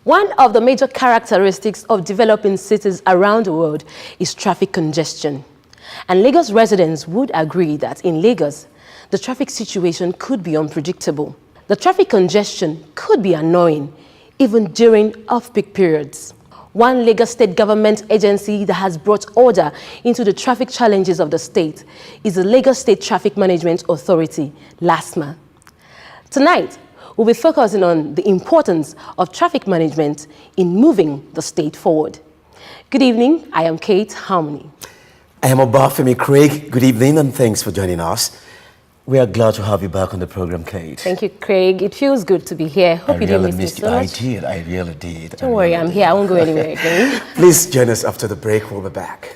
One of the major characteristics of developing cities around the world is traffic congestion. And Lagos residents would agree that in Lagos, the traffic situation could be unpredictable. The traffic congestion could be annoying, even during off-peak periods. One Lagos state government agency that has brought order into the traffic challenges of the state is the Lagos State Traffic Management Authority, LASTMA. Tonight, we'll be focusing on the importance of traffic management in moving the state forward. Good evening, I am Kate Harmony. I am Obafemi Craig. Good evening and thanks for joining us. We are glad to have you back on the program, Kate. Thank you, Craig. It feels good to be here. Hope you didn't miss it so much. I really did. Don't worry, I'm here. I won't go anywhere again. Please join us after the break. We'll be back.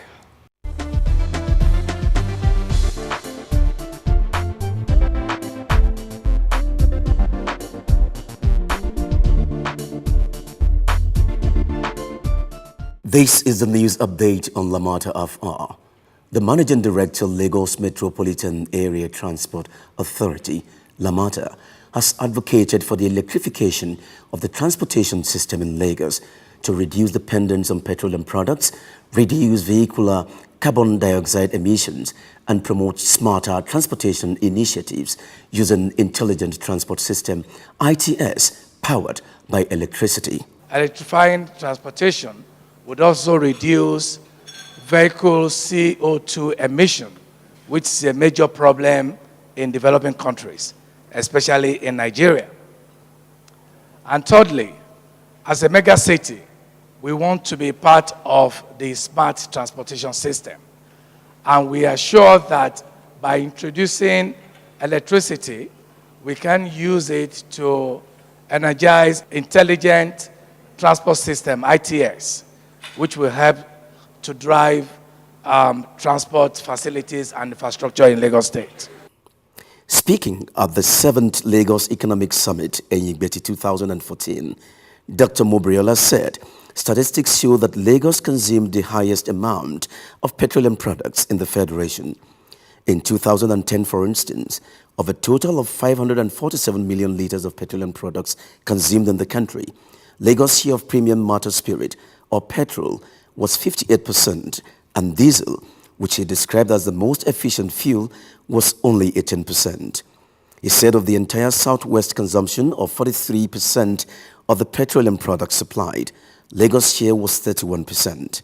This is the news update on Lamata FR. The Managing Director, Lagos Metropolitan Area Transport Authority, Lamata, has advocated for the electrification of the transportation system in Lagos to reduce dependence on petroleum products, reduce vehicular carbon dioxide emissions, and promote smarter transportation initiatives using intelligent transport system, ITS, powered by electricity. Electrifying transportation would also reduce vehicle CO2 emission, which is a major problem in developing countries, especially in Nigeria. And thirdly, as a mega city, we want to be part of the smart transportation system. And we are sure that by introducing electricity, we can use it to energize intelligent transport system, ITS, which will help to drive transport facilities and infrastructure in Lagos State. Speaking at the 7th Lagos Economic Summit, Eyigbeti 2014, Dr. Mobriola said statistics show that Lagos consumed the highest amount of petroleum products in the Federation. In 2010, for instance, of a total of 547 million liters of petroleum products consumed in the country, Lagos' share of premium motor spirit or petrol was 58%, and diesel, which he described as the most efficient fuel, was only 18%. He said of the entire southwest consumption of 43% of the petroleum products supplied, Lagos' share was 31%.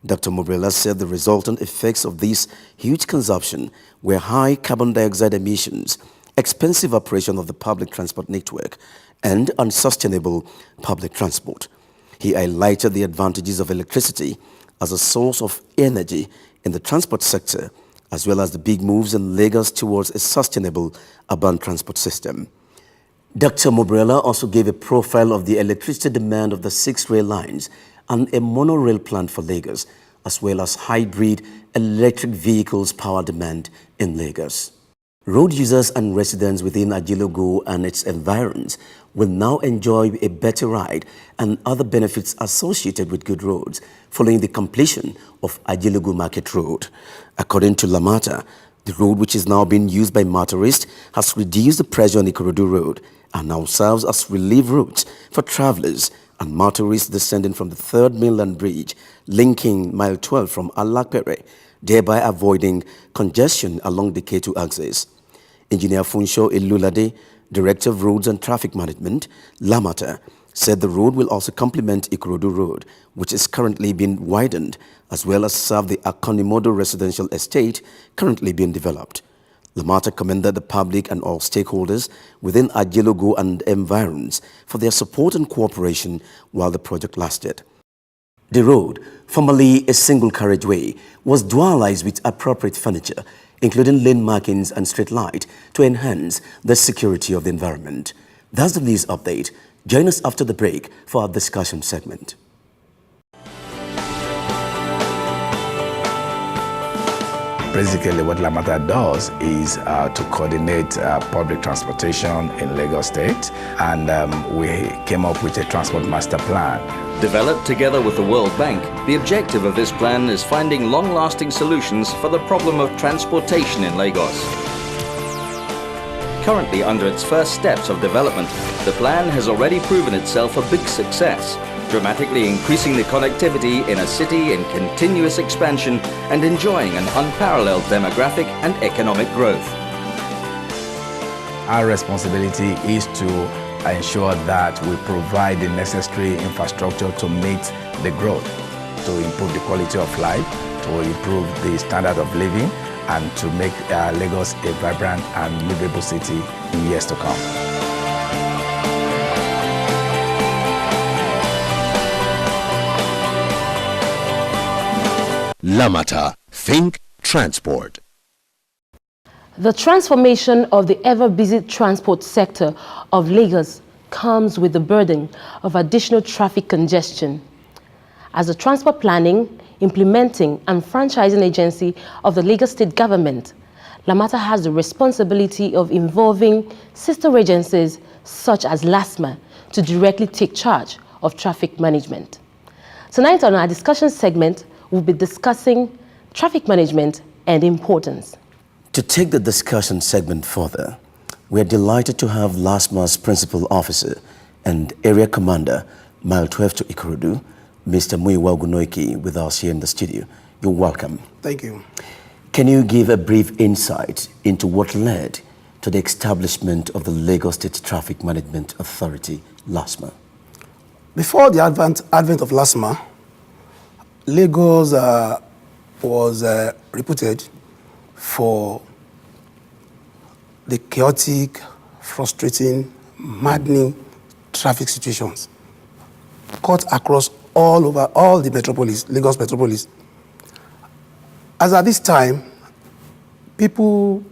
Dr. Mobriola said the resultant effects of this huge consumption were high carbon dioxide emissions, expensive operation of the public transport network, and unsustainable public transport. He highlighted the advantages of electricity as a source of energy in the transport sector, as well as the big moves in Lagos towards a sustainable urban transport system. Dr. Mobriola also gave a profile of the electricity demand of the 6 rail lines and a monorail plan for Lagos, as well as hybrid electric vehicles power demand in Lagos. Road users and residents within Ajilogo and its environs will now enjoy a better ride and other benefits associated with good roads following the completion of Ajilogo Market Road. According to Lamata, the road, which is now being used by motorists, has reduced the pressure on Ikorodu Road and now serves as relief routes for travelers and motorists descending from the 3rd Mainland Bridge, linking Mile 12 from Alakpere, thereby avoiding congestion along the K2 axis. Engineer Funsho Elulade, Director of Roads and Traffic Management, Lamata, said the road will also complement Ikorodu Road, which is currently being widened, as well as serve the Akonimodo residential estate currently being developed. Lamata commended the public and all stakeholders within Ajilogo and environs for their support and cooperation while the project lasted. The road, formerly a single carriageway, was dualized with appropriate furniture, including lane markings and street light, to enhance the security of the environment. That's the news update. Join us after the break for our discussion segment. Basically, what Lamata does is to coordinate public transportation in Lagos State, and we came up with a transport master plan. Developed together with the World Bank, the objective of this plan is finding long-lasting solutions for the problem of transportation in Lagos. Currently under its first steps of development, the plan has already proven itself a big success, dramatically increasing the connectivity in a city in continuous expansion and enjoying an unparalleled demographic and economic growth. Our responsibility is to ensure that we provide the necessary infrastructure to meet the growth, to improve the quality of life, to improve the standard of living, and to make Lagos a vibrant and livable city in years to come. Lamata, think transport. The transformation of the ever-busy transport sector of Lagos comes with the burden of additional traffic congestion. As the Transport Planning, Implementing and Franchising Agency of the Lagos State Government, Lamata has the responsibility of involving sister agencies such as LASMA to directly take charge of traffic management. Tonight on our discussion segment, we'll be discussing traffic management and importance. To take the discussion segment further, we are delighted to have LASMA's Principal Officer and Area Commander, Mile 12 to Ikorodu, Mr. Muyiwa Ogunoike, with us here in the studio. You're welcome. Thank you. Can you give a brief insight into what led to the establishment of the Lagos State Traffic Management Authority, LASMA? Before the advent of LASMA, Lagos was reputed for the chaotic, frustrating, maddening traffic situations cut across all over all the metropolis, Lagos metropolis. As at this time, people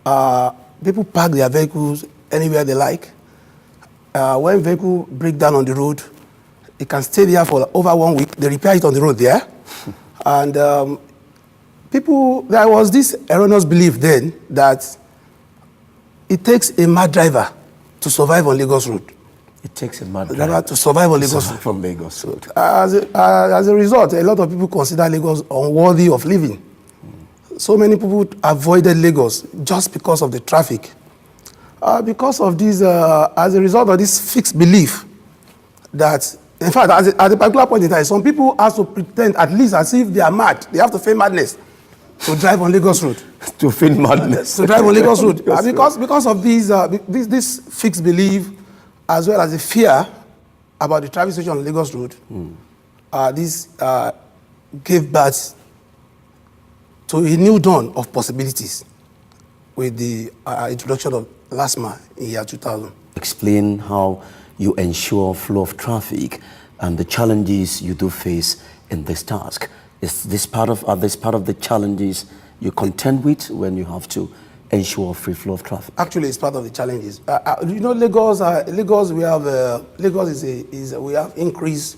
park their vehicles anywhere they like. When vehicle break down on the road, it can stay there for over 1 week. They repair it on the road there. And there was this erroneous belief then that it takes a mad driver to survive on Lagos Road. It takes a mad driver to survive on Lagos Road. From Lagos Road. As a result, a lot of people consider Lagos unworthy of living. So many people avoided Lagos just because of the traffic. Because of this, as a result of this fixed belief that, in fact, at a particular point in time, some people have to pretend at least as if they are mad. They have to feign madness to drive on Lagos Road. To feign madness. To drive on Lagos Road. Because of this fixed belief, as well as the fear about the traffic situation on Lagos Road, this gave birth to a new dawn of possibilities with the introduction of LASMA in year 2000. Explain how you ensure flow of traffic and the challenges you do face in this task. Are this part of the challenges you contend with when you have to ensure free flow of traffic? Actually, it's part of the challenges. Lagos, we have increased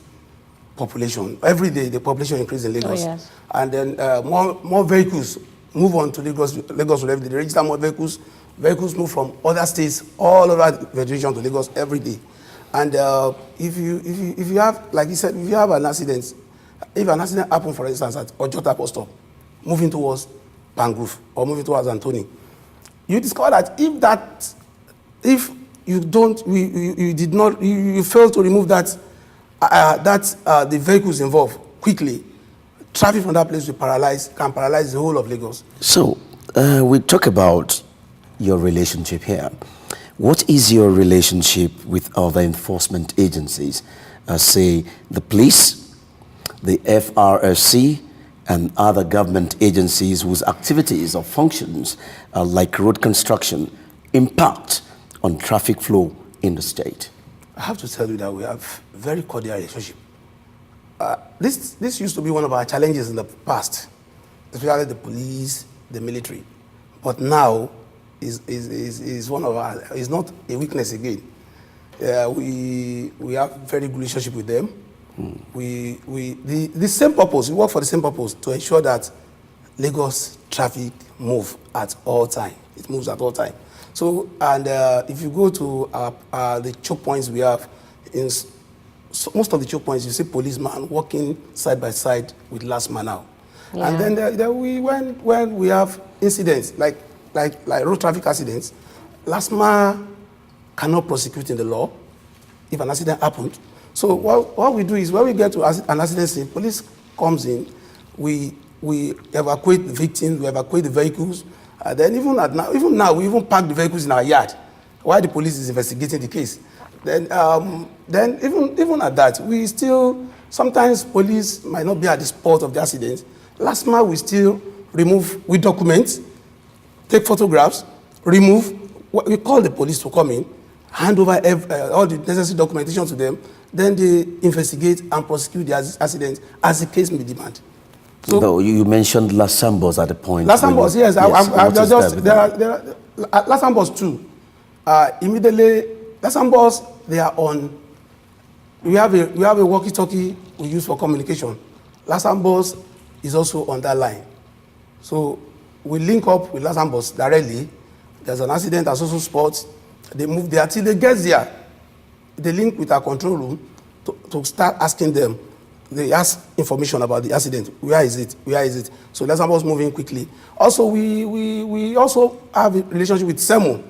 population. Every day, the population increases in Lagos. Oh, yes. And then more vehicles move on to Lagos every day. They register more vehicles. Vehicles move from other states all over the region to Lagos every day. And if you have, like you said, if you have an accident, if an accident happens, for instance, at Ojota bus stop, moving towards Pangrove or moving towards Antony, you discover that if you fail to remove the vehicles involved quickly, traffic from that place can paralyze the whole of Lagos. So we talk about your relationship here. What is your relationship with other enforcement agencies, say the police, the FRSC, and other government agencies whose activities or functions, like road construction, impact on traffic flow in the state? I have to tell you that we have very cordial relationship. This used to be one of our challenges in the past, especially the police, the military. But now is one of our, is not a weakness again. We have very good relationship with them. The same purpose, we work for the same purpose, to ensure that Lagos traffic move at all time. It moves at all time. So, and if you go to the choke points we have, most of the choke points, you see policemen walking side by side with LASMA now. Yeah. And then when we have incidents like road traffic accidents, LASMA cannot prosecute in the law if an accident happened. So what we do is when we get to an accident scene, police comes in, we evacuate the victims, we evacuate the vehicles. Then even now, we even park the vehicles in our yard while the police is investigating the case. Then even at that, we still, sometimes police might not be at the spot of the accident. Last mile, we still we document, take photographs, remove. We call the police to come in, hand over all the necessary documentation to them, then they investigate and prosecute the accident as the case may demand. So, though you mentioned Lasambos at the point. Lasambos, yes. There are Lasambos too. Immediately, Lasambos, they are on. We have a walkie-talkie we use for communication. Lasambos is also on that line. So we link up with Lasambos directly. There's an accident at social sports. They move there till they get there. They link with our control room to start asking them. They ask information about the accident. Where is it? Where is it? So Lasambos moving quickly. Also, we also have a relationship with SEMO.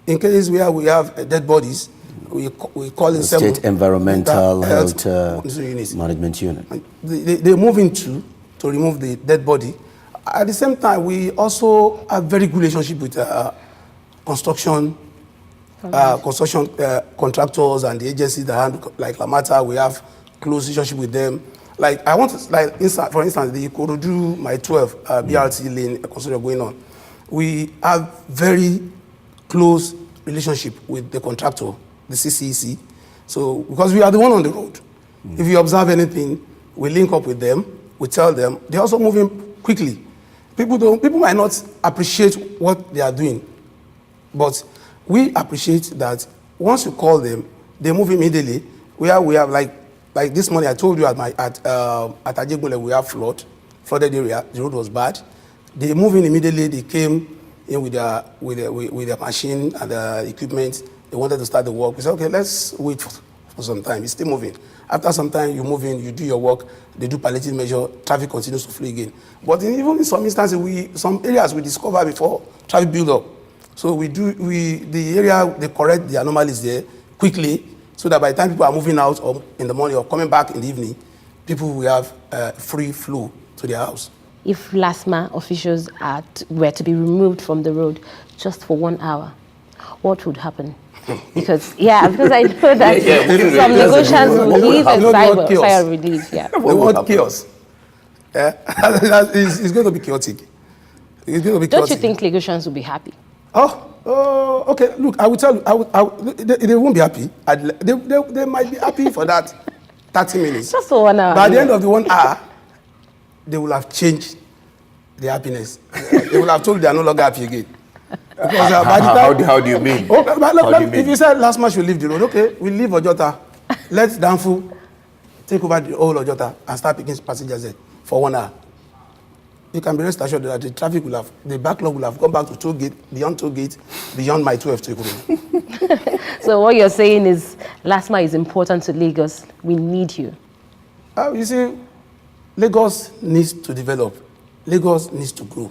In cases where we have dead bodies, we call in SEMO. State Environmental Health Management Unit. They move in to remove the dead body. At the same time, we also have very good relationship with construction contractors and the agencies that handle, like Lamata. We have close relationship with them. Like for instance, the Ikorodu My 12 BRT lane construction going on. We have very close relationship with the contractor, the CCEC. So because we are the one on the road, if we observe anything, we link up with them. We tell them. They're also moving quickly. People might not appreciate what they are doing, but we appreciate that once you call them, they move immediately. We have like this morning, I told you at Ajegunle we have flooded area. The road was bad. They move in immediately. They came in with their machine and the equipment. They wanted to start the work. We said, okay, let's wait for some time. It's still moving. After some time, you move in, you do your work. They do palliative measure. Traffic continues to flow again. But even in some instances, some areas we discover before traffic build up. So the area, they correct the anomalies there quickly, so that by the time people are moving out or in the morning or coming back in the evening, people will have free flow to their house. If LASMA officials were to be removed from the road just for 1 hour, what would happen? Because I know that some negotiations will leave and fire relief. Yeah. They want chaos. It's going to be chaotic. It's going to be chaotic. Don't you think negotiations will be happy? Oh, okay. Look, I will tell you. They won't be happy. They might be happy for that 30 minutes. Just for 1 hour. By the end of the 1 hour, they will have changed their happiness. They will have told they are no longer happy again. Because, how do you mean? If you said last month you leave the road, okay, we leave Ojota. Let Danfu take over the whole Ojota and start picking passengers there for 1 hour. You can be rest assured that the backlog will have gone back to toll gate, beyond my 12 to Ikorodu. So what you're saying is LASMA is important to Lagos. We need you. You see, Lagos needs to develop. Lagos needs to grow.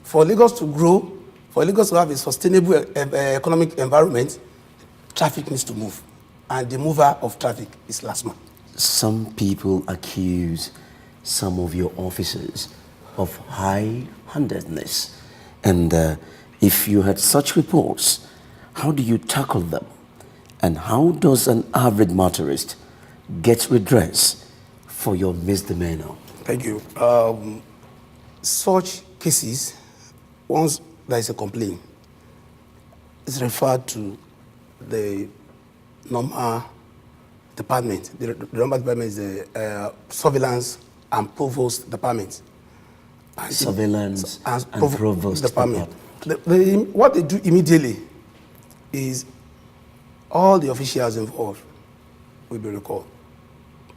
For Lagos to grow, for Lagos to have a sustainable economic environment, traffic needs to move. And the mover of traffic is LASMA. Some people accuse some of your officers of high-handedness. And if you had such reports, how do you tackle them? And how does an average motorist get redress for your misdemeanor? Thank you. Such cases, once there is a complaint, it's referred to the normal department. The normal department is the surveillance and provost department. Surveillance and provost department. What they do immediately is all the officials involved will be recalled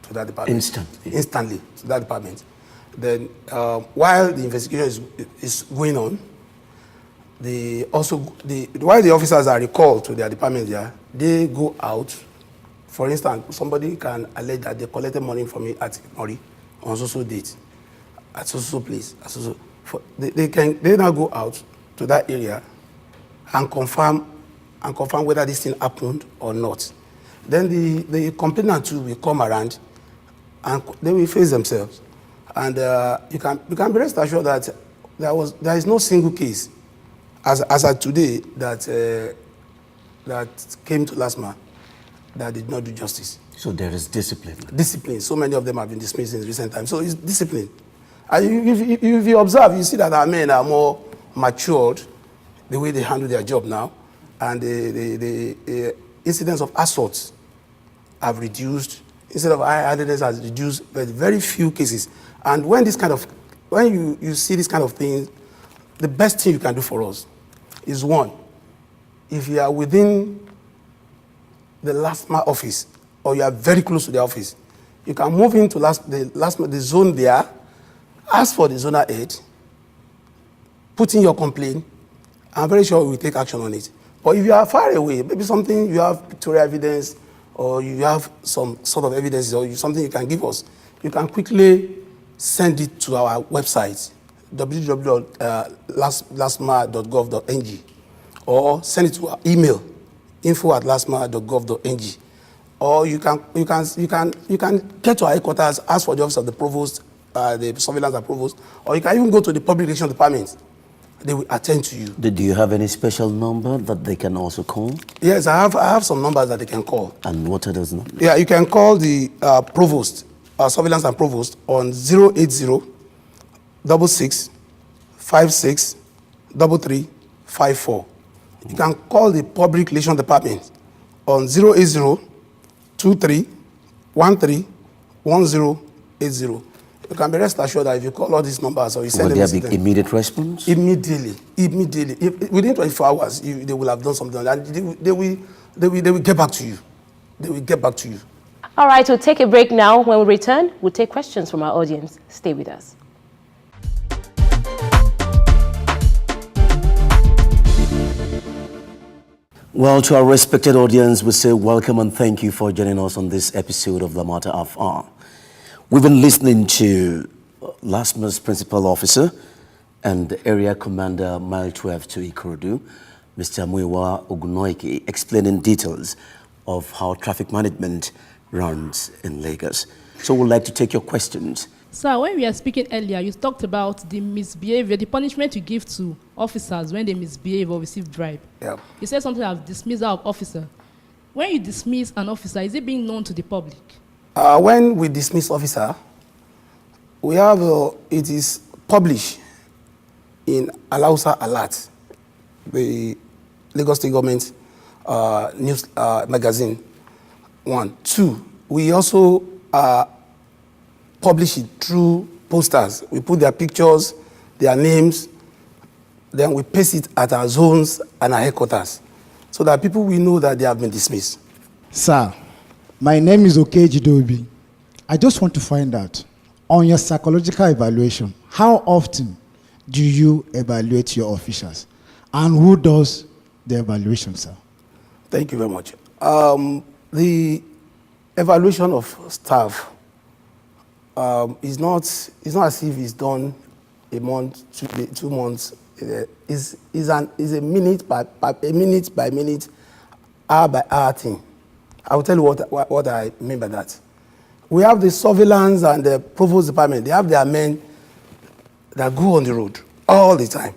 to that department. Instantly to that department. Then while the investigation is going on, while the officers are recalled to their department there, they go out. For instance, somebody can allege that they collected money from me at Mori on so date, at so place. They now go out to that area and confirm whether this thing happened or not. Then the complainant too will come around and they will face themselves. And you can be rest assured that there is no single case as of today that came to LASMA that did not do justice. So there is discipline. Discipline. So many of them have been dismissed in recent times. So it's discipline. And if you observe, you see that our men are more matured the way they handle their job now. And the incidents of assaults have reduced. Instead of idleness has reduced, but very few cases. And when you see this kind of thing, the best thing you can do for us is one, if you are within the LASMA office or you are very close to the office, you can move into the zone there, ask for the zonal head, put in your complaint. I'm very sure we will take action on it. But if you are far away, maybe something you have pictorial evidence or you have some sort of evidence or something you can give us, you can quickly send it to our website, www.lasma.gov.ng, or send it to our email, info@lasma.gov.ng. Or you can get to our headquarters, ask for the office of the provost, the surveillance and provost, or you can even go to the public relations department. They will attend to you. Do you have any special number that they can also call? Yes, I have some numbers that they can call. And what are those numbers? Yeah, you can call the provost, surveillance and provost on 080 66 56 3354. You can call the public relations department on 080 23 13 1080. You can be rest assured that if you call all these numbers or you send them... Will there be immediate response? Immediately. Within 24 hours, they will have done something. And they will get back to you. They will get back to you. All right, we'll take a break now. When we return, we'll take questions from our audience. Stay with us. Well, to our respected audience, we say welcome and thank you for joining us on this episode of The Matter of R. We've been listening to LASMA's principal officer and area commander Mile 12 to Ikorodu, Mr. Muiwa Ogunoike, explaining details of how traffic management runs in Lagos. So we'd like to take your questions. Sir, when we were speaking earlier, you talked about the misbehavior, the punishment you give to officers when they misbehave or receive bribe. Yeah. You said something about dismissal of officer. When you dismiss an officer, is it being known to the public? When we dismiss officer, we have it is published in Alausa Alert, the Lagos State Government news magazine. 1. 2. We also publish it through posters. We put their pictures, their names, then we paste it at our zones and our headquarters, so that people will know that they have been dismissed. Sir, my name is Okeji Dobi. I just want to find out, on your psychological evaluation, how often do you evaluate your officers? And who does the evaluation, sir? Thank you very much. The evaluation of staff is not as if it's done a month, 2 months. Is a minute by minute, hour by hour thing. I will tell you what I mean by that. We have the surveillance and the provost department. They have their men that go on the road all the time.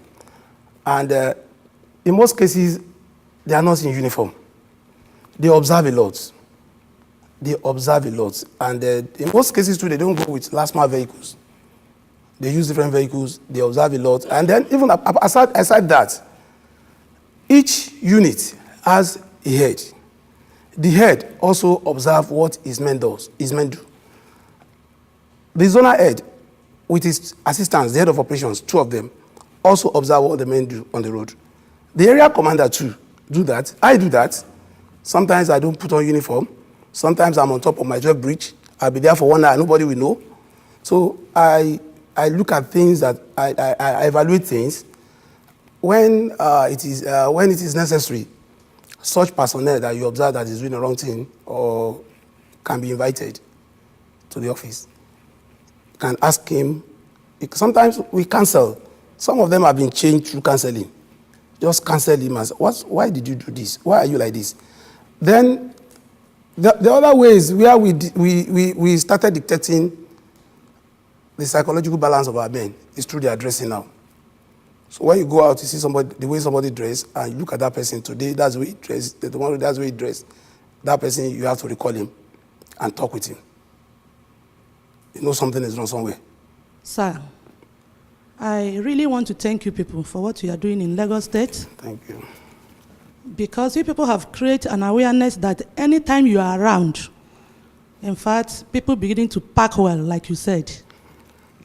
And in most cases, they are not in uniform. They observe a lot. And in most cases too, they don't go with LASMA vehicles. They use different vehicles, they observe a lot. And then even aside that, each unit has a head. The head also observes what his men do. The zonal head, with his assistants, the head of operations, 2 of them, also observe what the men do on the road. The area commander too do that. I do that. Sometimes I don't put on uniform. Sometimes I'm on top of my 12 bridge. I'll be there for 1 hour, nobody will know. So I look at things, that I evaluate things. When it is necessary, such personnel that you observe that is doing the wrong thing or can be invited to the office. You can ask him. Sometimes we cancel. Some of them have been changed through cancelling. Just cancel him as, why did you do this? Why are you like this? Then The other way is where we started dictating the psychological balance of our men is through their dressing now. So when you go out, you see somebody, the way somebody dressed, and you look at that person today, that's the way he dressed, the one that's the way he dressed. That person, you have to recall him and talk with him. You know something is wrong somewhere. Sir, I really want to thank you people for what you are doing in Lagos State. Thank you. Because you people have created an awareness that anytime you are around, in fact, people beginning to pack well, like you said,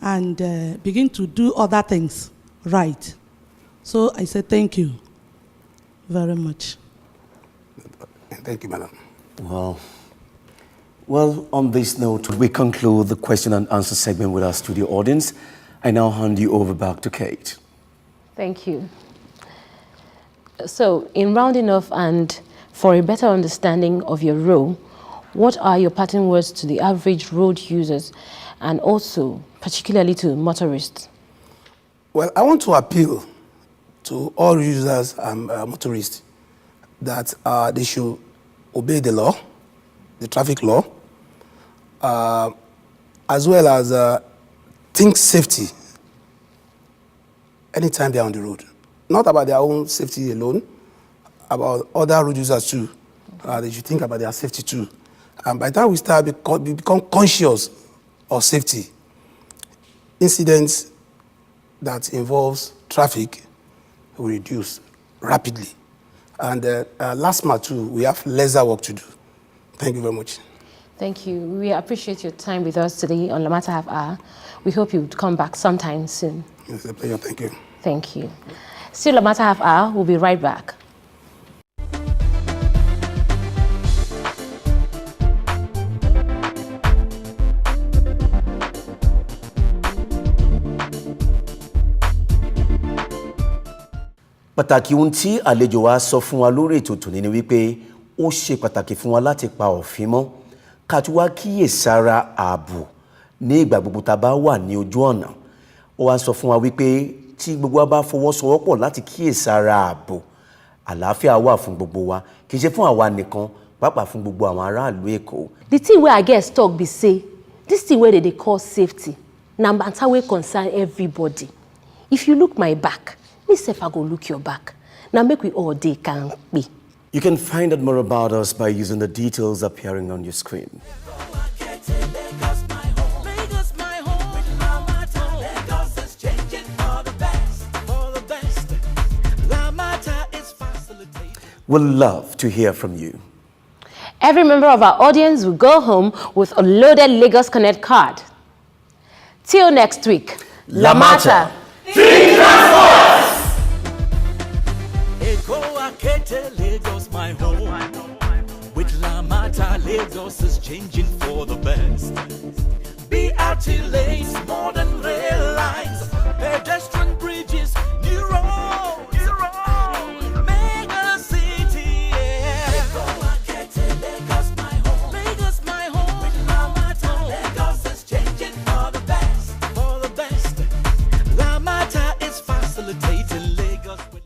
and begin to do other things right. So I say thank you very much. Thank you, madam. Well, on this note, we conclude the question and answer segment with our studio audience. I now hand you over back to Kate. Thank you. So, in rounding off and for a better understanding of your role, what are your parting words to the average road users and also particularly to motorists? Well, I want to appeal to all users and motorists that they should obey the law, the traffic law, as well as think safety anytime they're on the road. Not about their own safety alone, about other road users too. They should think about their safety too. And by the time we become conscious of safety, incidents that involves traffic will reduce rapidly. And last month too, we have lesser work to do. Thank you very much. Thank you. We appreciate your time with us today on Lamata Half Hour. We hope you'll come back sometime soon. It's a pleasure. Thank you. Thank you. Still Lamata Half Hour. We'll be right back. Pàtàkì ohun tí àlejò wa sọ fún wa lórí ètò tòní ni wípé ó ṣe pàtàkì fún wa láti pa òfin mọ́ ká tún wá kíyèsára ààbò ní ìgbà gbogbo tá bá wà ní ojú ọ̀nà. Ó wá sọ fún wa wípé tí gbogbo wa bá fọwọ́sowọ́pọ̀ láti kíyèsára ààbò, àlàáfíà wà fún gbogbo wa, kì í ṣe fún àwa nìkan, pàápàá fún gbogbo àwọn aráàlú Èkó. The thing where I get talk be say, this thing where they call safety, na matter wey concern everybody. If you look my back, me sef I go look your back. Now make we all day can be. You can find out more about us by using the details appearing on your screen. We'd love to hear from you. Every member of our audience will go home with a loaded Lagos Connect card. Till next week, Lamata. Lagos, my home. With Lamata, Lagos is changing for the best. BRT